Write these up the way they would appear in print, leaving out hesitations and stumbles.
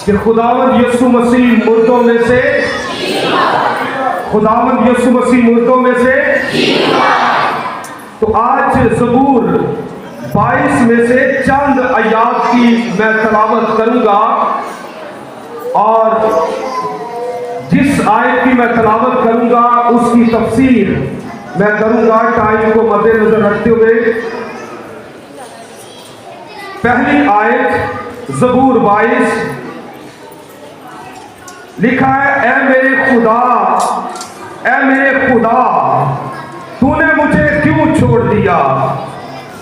कि खुदावंद यीशु मसीह मुर्दों में से तो आज ज़बूर 22 में से चंद आयात की मैं तलावत करूंगा और जिस आयत की मैं तलावत करूंगा उसकी तफसीर मैं करूंगा टाइम को मद्देनजर रखते हुए। पहली आयत ज़बूर 22 लिखा है, ऐ मेरे खुदा तूने मुझे क्यों छोड़ दिया।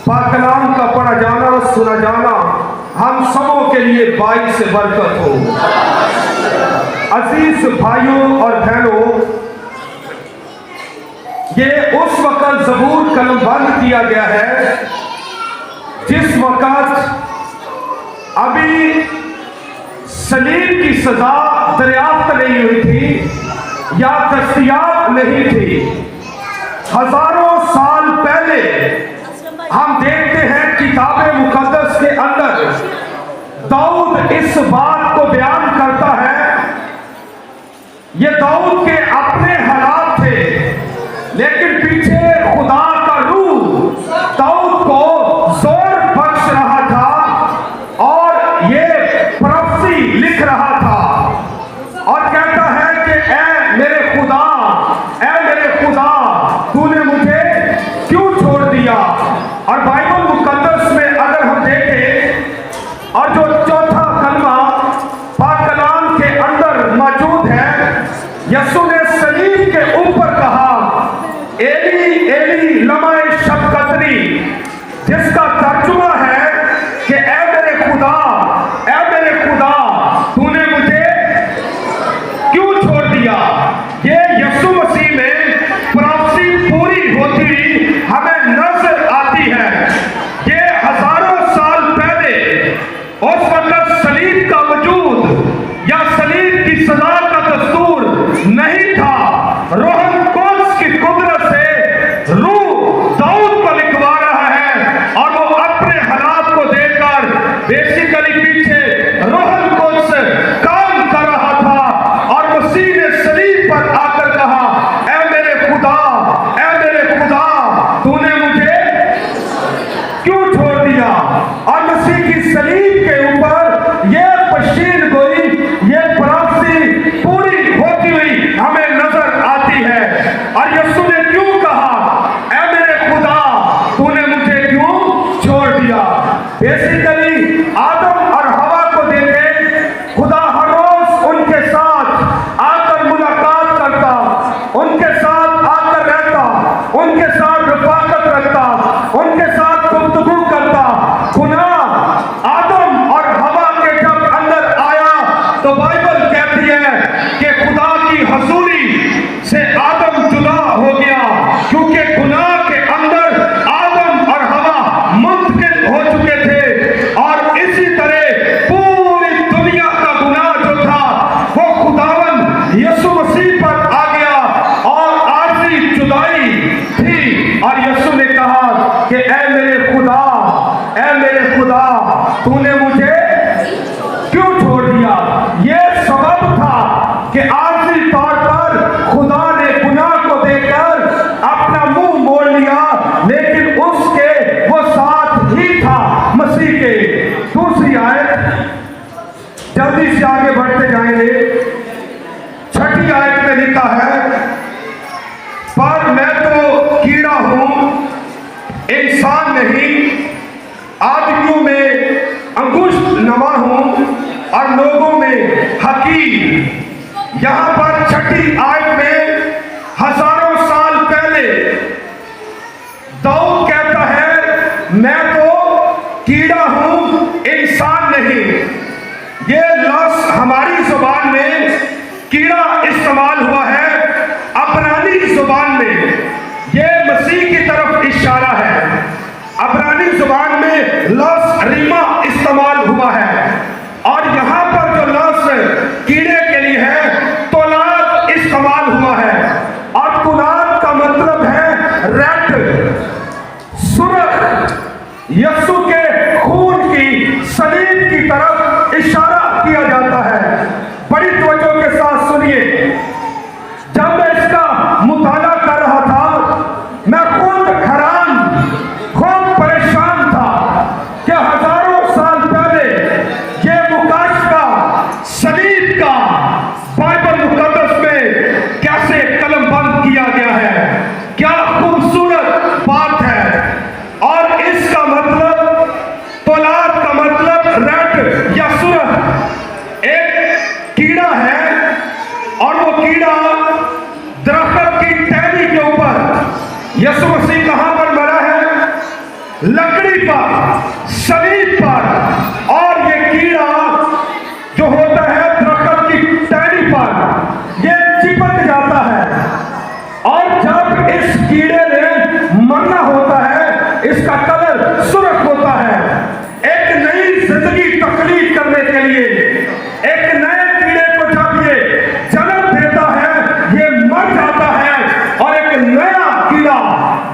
पाकलाम का पढ़ा जाना सुना जाना हम सबों के लिए बाइस से बरकत हो। अजीज भाइयों और बहनों, ये उस वक्त ज़बूर कलमबंद किया गया है जिस वक्त अभी सलीब की सजा दरियाफ्त नहीं हुई थी या दस्तयाब नहीं थी। हजारों साल पहले हम देखते हैं किताब मुकद्दस के अंदर दाऊद इस बात को बयान करता है। ये दाऊद के अपने हालात थे, लेकिन पीछे खुदा का रूह दाऊद को जोर बख्श रहा था और ये प्रोफेसी लिख रहा था और कहता है कि ऐ मेरे खुदा तूने मुझे क्यों छोड़ दिया। और बाइबल मुकद्दस में अगर हम देखें और जो चौथा कलमा पाक कलाम के अंदर मौजूद है, यीशु ने सलीब के ऊपर कहा, एली एली लमा शफ़क़तनी, जिसका तर्जुमा है कि ऐ मेरे खुदा तूने मुझे क्यों छोड़ दिया। ये यीशु मसीह में प्रोफेसी पूरी होती हमें नजर आती है। ये हजारों साल पहले उस वक्त सलीब का वजूद या सलीब की सजा का दस्तूर नहीं था। रोहन कुद्स की कुदरत से रूह दाऊद को लिखवा रहा है और वो अपने हालात को देखकर बेसिकली पीछे रोहन कुद्स काम कर रहा था और मसीह ने सलीब पर आकर कहा, ऐ मेरे खुदा तूने मुझे क्यों छोड़ दिया। और मसीह की सलीब के ऊपर ये बशीर गोई, ये प्रोफेसी पूरी होती हुई हमें नजर आती है। और यीशु ने क्यों कहा, ऐ मेरे खुदा तूने मुझे क्यों छोड़ दिया। बेसिकली आदम और हवा को देखे, खुदा हर रोज उनके साथ आकर मुलाकात करता, उनके साथ आकर रहता, उनके साथ रफाकत रखता, उनके साथ गुफ्तगू करता। गुनाह आदम और हवा के जब अंदर आया तो बाइबल कहती है कि खुदा की हजूरी से आदम जुदा हो गया, क्योंकि गुनाह के अंदर आदम और हवा मुंतकिल हो चुके थे। और इसी तरह पूरी दुनिया का गुनाह जो था वो खुदावंद यीशु मसीह पर आ गया और आखिरी जुदाई थी। और यीशु ने कहा कि ऐ मेरे खुदा तूने मुझे क्यों छोड़ दिया। ये सबब था कि आखिरी तौर पर खुदा ने गुनाह को देखकर अपना मुंह मोड़ लिया, लेकिन उसके वो साथ ही था मसीह के। दूसरी आयत, जल्दी से आगे बढ़ते जाएंगे। छठी आयत में लिखा है, पर मैं तो कीड़ा हूं, इंसान नहीं, आदमियों में अंगुष्ठ नमा हूं और लोगों में हकीर। यहां पर छठी आयत में हजारों साल पहले दाऊद कहता है, मैं तो कीड़ा हूं, इंसान नहीं। ये लफ्ज़ हमारी जुबान में कीड़ा इस्तेमाल हुआ है, अबरानी जुबान में ये मसीह की तरफ इशारा है। अबरानी जुबान में लफ्ज़ रीमा इस्तेमाल हुआ है और यहाँ पर जो लफ्ज़ कीड़े के लिए है तौलाद इस्तेमाल हुआ है। और तौलाद का मतलब है रेड, सुर्ख। यीशु के खून की सलीब की तरफ इशारा किया जाता है। यीशु मसीह कहां पर मरा है? लकड़ी पर, सलीब पर। और ये कीड़ा जो होता है दरख्त की टहनी पर, ये चिपक जाता है। और जब इस कीड़े ने मरना होता है, इसका कलर सुर्ख होता है। एक नई जिंदगी तकलीफ करने के लिए एक नए कीड़े को जब ये जन्म देता है, ये मर जाता है और एक नया कीड़ा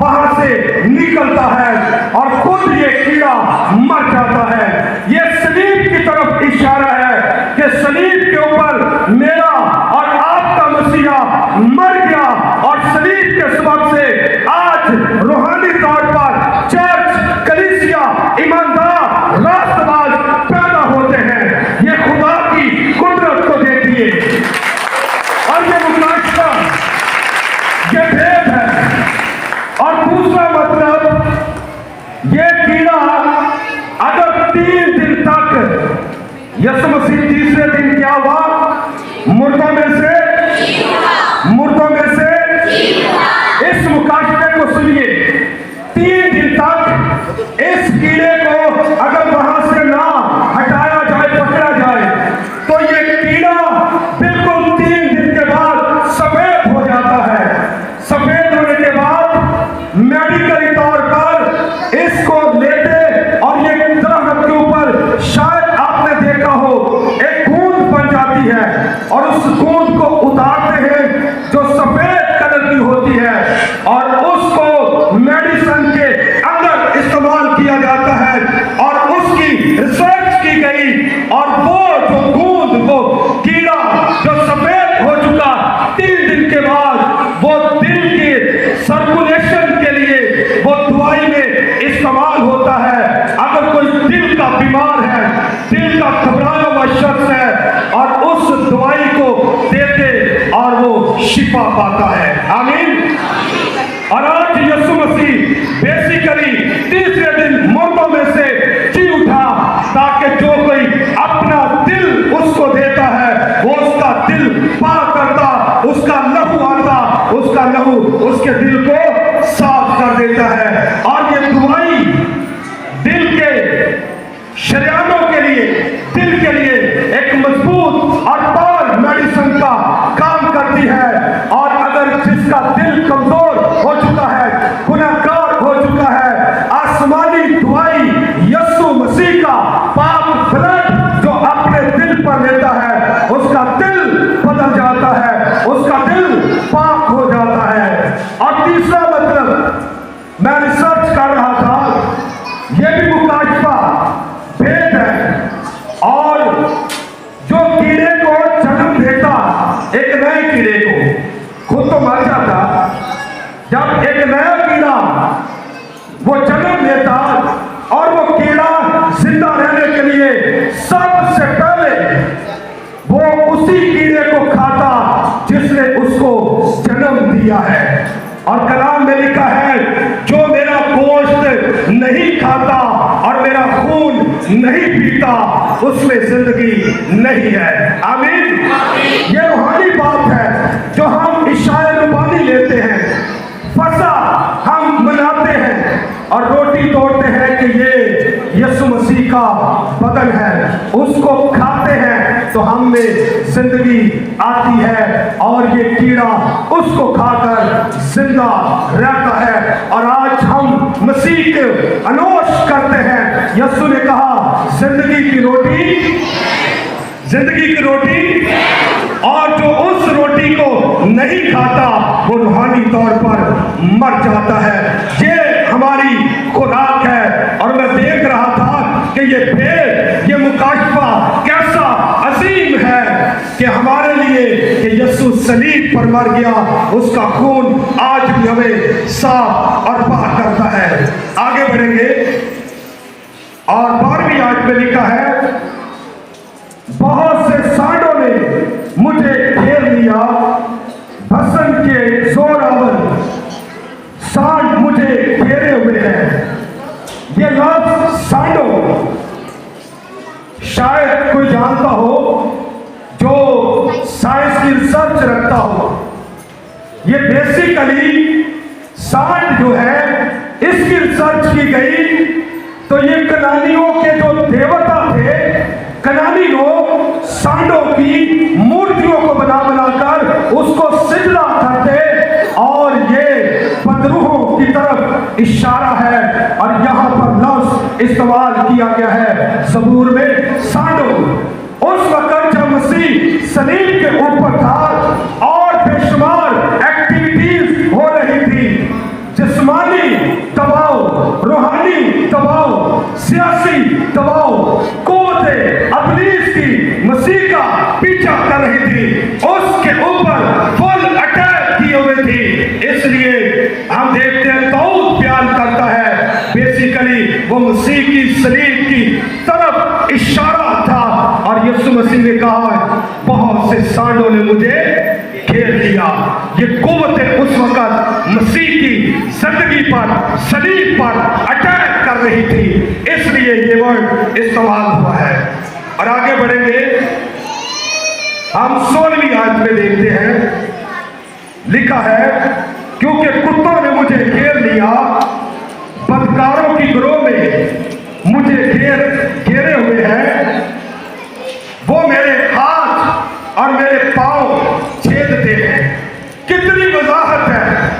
बाहर से निकलता है और खुद ये कीड़ा मर जाता है। ये सलीब की तरफ इशारा है कि सलीब के ऊपर मेरा और आपका मसीहा मर गया और सलीब के सबब से आज रूहानी तौर पर चर्च, कलीसिया, ईमानदार, रास्तबाज पैदा होते हैं। ये खुदा की कुदरत को देखिए। और ये मुकाशफा, ये भेद है। और दूसरा मतलब, ये कीड़ा अगर 3 दिन तक, यीशु मसीह तीसरे दिन क्या हुआ? मुर्दों में से इस मुकाशफे को सुनिए। 3 दिन तक इस कीड़े को अगर वहां से ना हटाया जाए, पकड़ा जाए, तो ये कीड़ा बिल्कुल 3 दिन के बाद सफेद हो जाता है। सफेद होने के बाद मेडिकली तौर पर इसको लेते और ये दरख्त के ऊपर, शायद आपने देखा हो, एक गूंद बन जाती है और उस गूंद को उतारते हैं जो सफेद कलर की होती है और उसको मेडिसिन के अंदर इस्तेमाल किया जाता है। और उसकी रिसर्च की गई और वो जो गूंद, वो कीड़ा जो सफेद हो चुका, 3 दिन के बाद वो दिल के सर्कुलेशन के लिए वो दवाई में इस्तेमाल होता है। अगर कोई दिल का बीमार है, दिल का घबराया हुआ शख्स है, और उस दवाई को देते और वो शिफा पाता है। आमीन। और आज यीशु मसीह बेसिकली तीसरे दिन मुर्दों में से जी उठा, ताकि जो कोई अपना दिल उसको देता है, वो उसका दिल पाक करता, उसका लहू आता, उसका लहू उसके दिल को साफ कर देता है। और ये दवाई दिल के शरीरों के लिए, दिल के लिए एक मजबूत और पार मेडिसिन का काम करती है। और अगर जिसका दिल कमजोर हो चुका है, गुनहगार हो चुका है, आसमानी दवाई यीशु मसीह का पाक ब्लड जो अपने दिल पर लेता है, उसका दिल बदल जाता है, उसका दिल पाक हो जाता है। और तीसरा मतलब, मैं रिसर्च कर रहा था, यह भी मुकाशफा भेद है। और जो कीड़े को जन्म देता, एक नए कीड़े को, खुद तो मर जाता, जब एक नया कीड़ा वो जन्म लेता और वो कीड़ा जिंदा रहने के लिए सबसे पहले वो उसी कीड़े को खाता जिसने उसको जन्म दिया है। और कलाम में लिखा है, जो मेरा गोश्त नहीं खाता और मेरा खून नहीं पीता, उसमें जिंदगी नहीं है। आमीन। ये रूहानी बात है जो हम इशाए रुबानी लेते हैं, फसा हम मनाते हैं और रोटी तोड़ते हैं कि ये यीशु मसीह का बदन है, उसको खाते हैं तो हम में जिंदगी आती है और ये कीड़ा उसको खाकर जिंदा रहता है। और आज हम मसीह के अनोश करते हैं। यीशु ने कहा, जिंदगी की रोटी, जिंदगी की रोटी, और जो उस रोटी को नहीं खाता वो रूहानी तौर पर मर जाता है। ये हमारी खुराक है। और मैं देख रहा था कि ये भेद, ये मुकाशफा कैसा अजीम है कि हमारे लिए कि यीशु सलीब पर मर गया, उसका खून आज भी हमें साफ और पाक करता है। आगे बढ़ेंगे और 12वीं आयत में लिखा है, बहुत से सांडों ने मुझे घेर लिया, भसन के जोरावर सांड मुझे घेरे हुए हैं। ये लफ्ज सांडों, शायद कोई जानता हो जो साइंस की रिसर्च रखता हो, ये बेसिकली सांड जो है, इसकी रिसर्च की गई तो ये कनानियों के जो देवता थे, कनानी लोग सांडों की मूर्तियों को बना बनाकर उसको सिजदा करते, और ये बदरूहों की तरफ इशारा है। और यहाँ पर लफ्ज इस्तेमाल किया गया है ज़बूर में, सांडों। उस वक्त जब मसीह सलीब के ऊपर था और बेशुमार एक्टिविटीज हो रही थी, जिस्मानी दबाव, रूहानी दबाव, सियासी दबाव, कुव्वतें इब्लीस की मसीह का पीछा कर रही थी, उसके ऊपर फुल अटैक किए हुए थी। इसलिए हम देखते हैं दाऊद बयान करता है, बेसिकली वो मसीह की सलीब की तरफ इशारा था। और यीशु मसीह ने कहा, बहुत से सांडों ने मुझे घेर लिया। ये कुव्वतें उस वक्त मसीह की जिंदगी पर, सलीब पर अटैक कर रही थी, इसलिए ये वर्ड इस्तेमाल हुआ है। और आगे बढ़ेंगे, हम 16वीं आयत में देखते हैं, लिखा है, क्योंकि कुत्तों ने मुझे घेर लिया, बदकारों की गिरोह में मुझे घेरे हुए हैं, वो मेरे हाथ और मेरे पांव छेदते हैं। कितनी वजाहत है,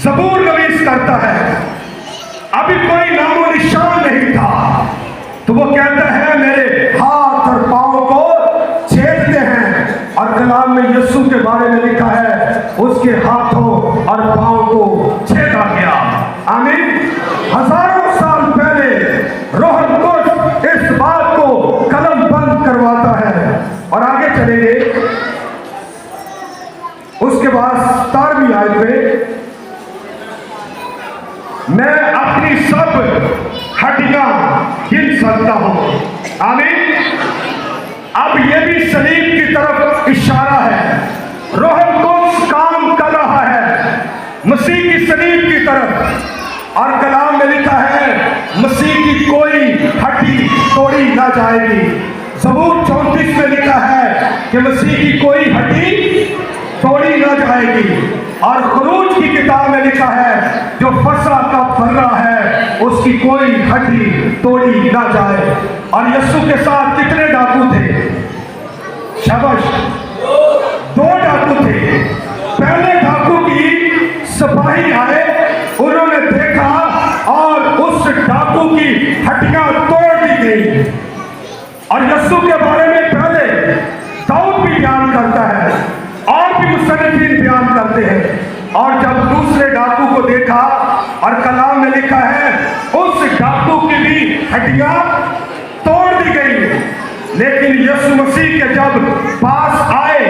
ज़बूर नवीस करता है, अभी कोई नामो निशान नहीं था, तो वो कहता है मेरे हाथ और पांव को छेदते हैं। और कलाम में यीशु के बारे में लिखा है, उसके हाथों और पांव को छेदा गया। आमीन। हजारों साल पहले रूह कुद्स इस बात को कलम बंद करवाता है। और आगे चलेंगे, उसके बाद 17वीं आयत में, मैं अपनी सब हड्डियां गिन सकता हूं। आमीन। अब यह भी सलीब की तरफ इशारा है, रूह कुद्स काम कर रहा है मसीह की सलीब की तरफ। और कलाम में लिखा है, मसीह की कोई हड्डी तोड़ी ना जाएगी। ज़बूर 34 में लिखा है कि मसीह की कोई हड्डी तोड़ी ना जाएगी। और खुरूज की किताब में लिखा है, जो फसा का फर्रा है उसकी कोई हड्डी तोड़ी ना जाए। और यीशु के साथ कितने डाकू थे? शाबाश, 2 डाकू थे। पहले डाकू की सिपाही आए, उन्होंने देखा और उस डाकू की हड्डियां तोड़ दी गई। और यीशु के बारे में पहले दाऊद भी बयान करता है और भी मुसन्निफीन बयान करते हैं। और जब दूसरे डाकू को देखा, और कलाम में लिखा है, उस डाकू की भी हड्डियां तोड़ दी गई। लेकिन यीशु मसीह के जब पास आए,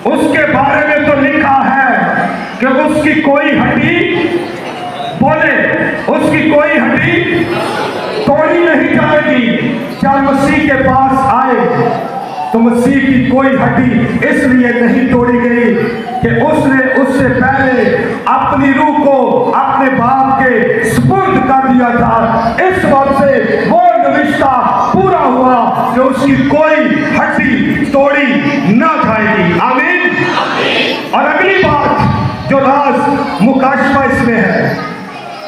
उसके बारे में तो लिखा है कि उसकी कोई हड्डी, बोले, उसकी कोई हड्डी तोड़ी नहीं जाएगी। जब मसीह के पास आए तो मसीह की कोई हड्डी इसलिए नहीं तोड़ी गई कि उसने उससे पहले अपनी रूह को अपने बाप के सुपुर्द कर दिया था। इस बात से वो नविश्ता पूरा हुआ कि उसकी कोई हड्डी तोड़ी ना जाएगी। आमीन। और अगली बात जो राज मुकाशफा इसमें है,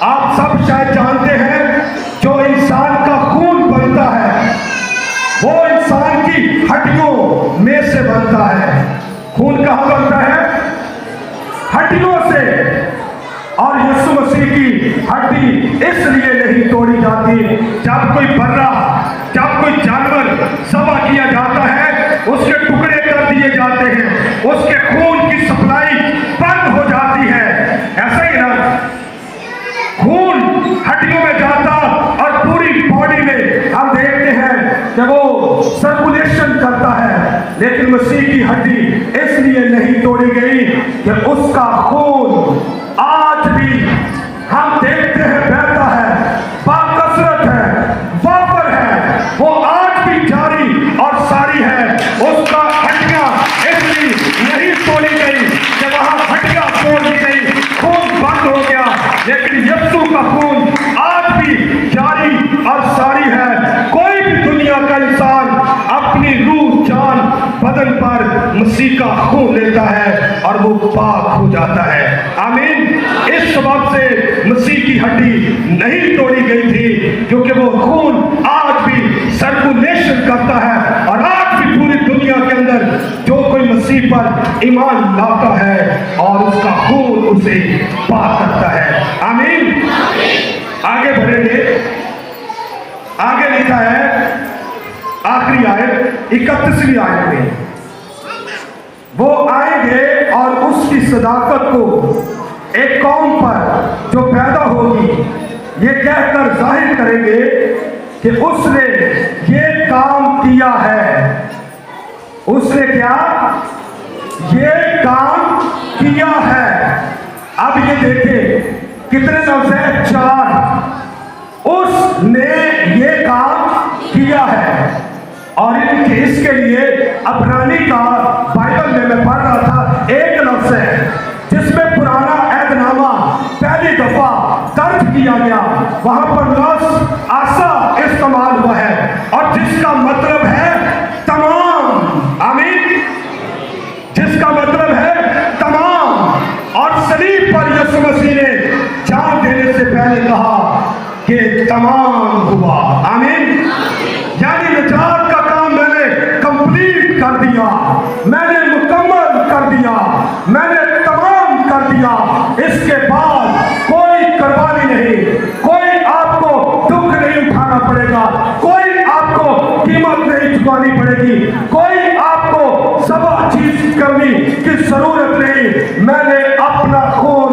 आप सब शायद जानते हैं, जो इंसान का खून बनता है वो इंसान की हड्डियों में से बनता है। खून कहाँ बनता है? हड्डियों से। और यीशु मसीह की हड्डी इसलिए नहीं तोड़ी जाती, जब कोई बर्रा, जब कोई जानवर ज़बह किया जाता है, उसके टुकड़े कर दिए जाते हैं, उसके खून की सप्लाई बंद हो जाती है। ऐसा ही ना, खून हड्डियों में जाता और पूरी बॉडी में हम देखते हैं कि वो सर्कुलेशन करता है। लेकिन मसीह की हड्डी इसलिए नहीं तोड़ी गई कि उसका खून आज भी हम देखते हैं बहता है, बाकसरत है, वापर है, वो आज भी जारी और सारी है। उसका हड्डियां इसलिए नहीं तोड़ी गई कि वहां हड्डियां तोड़ दी गई, खून बंद हो गया। लेकिन यीशु का खून आज भी जारी और सारी है। कोई भी दुनिया का इंसान अपनी रूह, जान, बदन पर मसीह का खून लेता है और वो पाक हो जाता है। आमीन। इस सबब से हड्डी नहीं तोड़ी गई थी, क्योंकि वो खून आज भी सर्कुलेशन करता है और आज भी पूरी दुनिया के अंदर जो कोई मसीह पर ईमान लाता है और उसका खून उसे पाक करता है। आमीन। आगे बढ़ेंगे, आगे लिखा है आखिरी आयत 31वीं आयत में, वो आएंगे और उसकी सदाकत को एक कौम पर जो पैदा होगी ये कहकर जाहिर करेंगे कि उसने ये काम किया है। उसने क्या ये काम किया है। अब ये देखें कितने लफ्ज हैं, 4। उसने ये काम किया है। और इनके इसके लिए अब्रानी का बाइबल में मैं पढ़ रहा था, एक लफ्ज है जिसमें पुराना ऐदनामा पहली दफा दर्ज किया गया, वहां पर लफ्ज आसा इस्तेमाल हुआ है और जिसका मतलब है तमाम। आमीन। जिसका मतलब है तमाम। और सलीब पर यीशु मसीह ने जान देने से पहले कहा कि तमाम हुआ। आमीन। यानी निजात का काम मैंने कंप्लीट कर दिया, मैंने मुकम्मल कर दिया, मैंने तमाम कर दिया। इसके बाद कोई कुर्बानी नहीं, कोई आपको दुख नहीं उठाना पड़ेगा, कोई आपको कीमत नहीं चुकानी पड़ेगी, कोई आपको सब चीज करने की जरूरत नहीं। मैंने अपना खून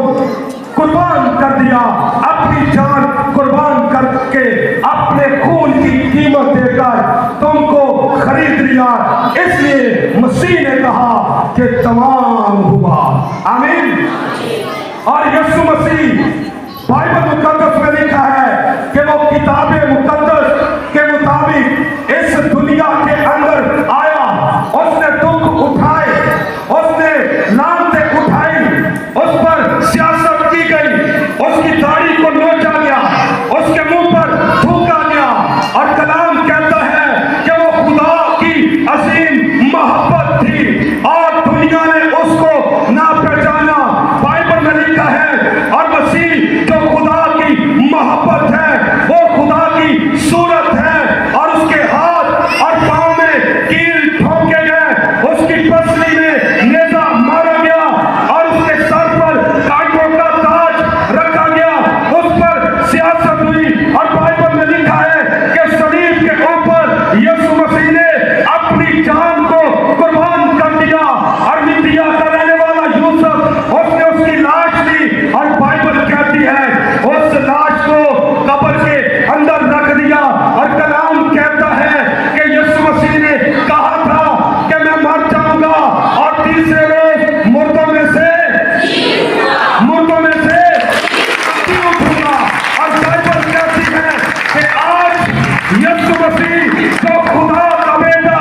कुर्बान कर दिया, अपनी जान कुर्बान करके अपने खून की कीमत देकर तुमको खरीद लिया। इसलिए मसीह ने कहा कि तमाम हुआ। आमीन। और यीशु मसीह बाइबल मुकद्दस में लिखा है कि वो किताब मुकद्दस के मुताबिक इस दुनिया के अंदर आया, उसने दुख उठाए, उसने लानतें उठाई, उस पर सियासत की गई, उसकी दाढ़ी को नोचा गया, उसके मुंह पर थूका गया। और कलाम कहता है कि वो खुदा की असीम मोहब्बत थी और दुनिया ने उसको ना पहचाना। बाइबल में लिखा है और मसीह जो खुदा की मोहब्बत है, वो खुदा की सूरत है और उसके हाथ और पांव में कील ठोके गए, उसकी पसली में नेजा मारा गया और उसके सर पर कांटों का ताज रखा गया, उस पर सियासत हुई। और बाइबल में लिखा है कि सलीब के ऊपर यीशु मसीह ने अपनी जान को कुर्बान कर दिया। और मिदिया का रहने वाला यूसुफ, उसने उसकी लाश ली और बाइबल कहती है उस लाश को कब्र के अंदर रख दिया। और कलाम कहता है कि यीशु मसीह ने कहा था कि मैं मर जाऊंगा और तीसरे रोज मुर्दों में से उठूंगा। और बाइबल कहती है कि आज यीशु मसीह जो खुदा का बेटा,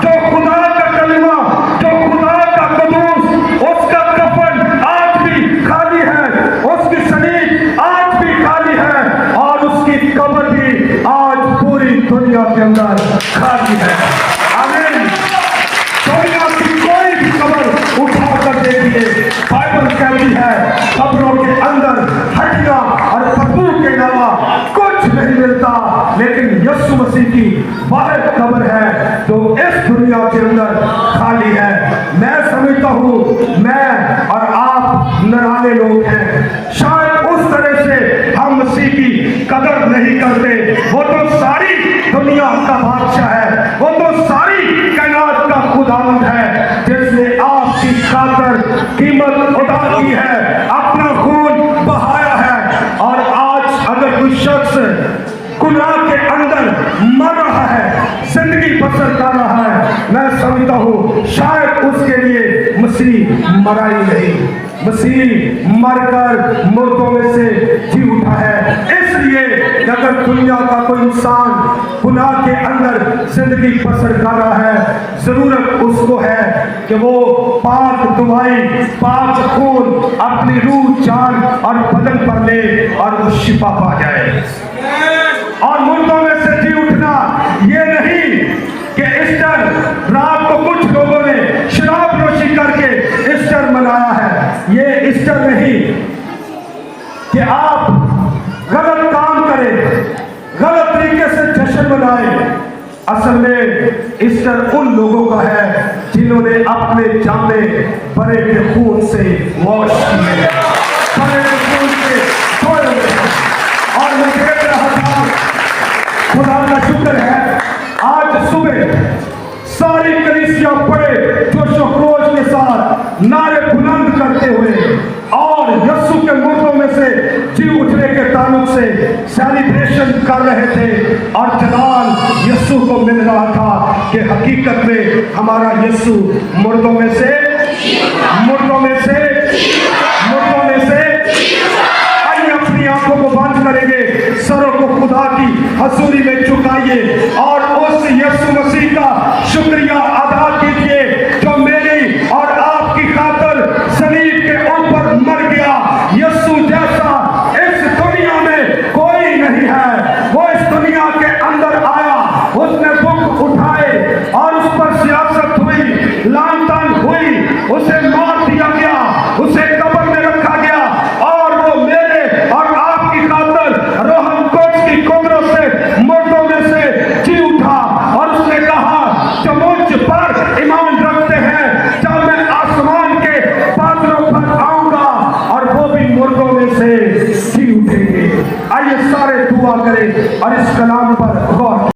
जो खुदा का कलमा, जो खुदा का कदूस, उसका कफन आज भी खाली है, उसकी सलीब आज भी खाली है और उसकी कब्र भी आज पूरी दुनिया के अंदर खाली है। आमीन। दुनिया की कोई भी कब्र उठा कर देखिए, बाइबल कहती है कब्रों के अंदर हड्डियां और बदबू के अलावा कुछ नहीं मिलता, लेकिन यीशु मसीह की वाहिद कब्र है जो इस दुनिया के अंदर खाली है। मैं समझता हूँ मैं और आप नराले लोग हैं, शायद उस तरह से हम मसीह की कदर नहीं करते। वो तो सारी दुनिया का बादशाह है, वो तो सारी कायनात का खुदावंद है जिसने आपकी खातिर कीमत अदा की है, अपना खून बहाया है। और आज अगर कोई शख्स गुनाह के अंदर मर रहा है, जिंदगी बसर कर रहा है, मैं समझता हूँ शायद उसके लिए मसीह मरा ही नहीं, मसीह मरकर मुर्दों में से जी उठा है। इसलिए अगर दुनिया का कोई इंसान गुनाह के अंदर जिंदगी बसर कर रहा है, जरूरत उसको है कि वो पाक दुआई, पाक खून अपनी रूह, जान और बदन पर ले और वो शिफा पा जाए। और मुर्दों में से जी उठना ये नहीं कि ईस्टर रात को कुछ लोगों ने शराब नोशी करके ईस्टर मनाया है। ये ईस्टर नहीं कि आप गलत काम करे, गलत तरीके से जश्न मनाए। असल में ईस्टर उन लोगों का है जिन्होंने अपने जामे बड़े के खून से वॉश किए, बड़े के खून से धोए हुए। और मैं देख रहा था, खुदा का शुक्र है, आज सुबह सारी कलीसिया बड़े जोशोखरोश के साथ नारे बुलंद करते हुए और यीशु के मुर्दों में से जी उठने के ताल्लुक से सेलिब्रेशन कर रहे थे। और जलाल यीशु को मिल रहा था कि हकीकत में हमारा यीशु मुर्दों में से आइए अपनी आंखों को बंद करेंगे, सरों को खुदा की हजूरी में झुकाइए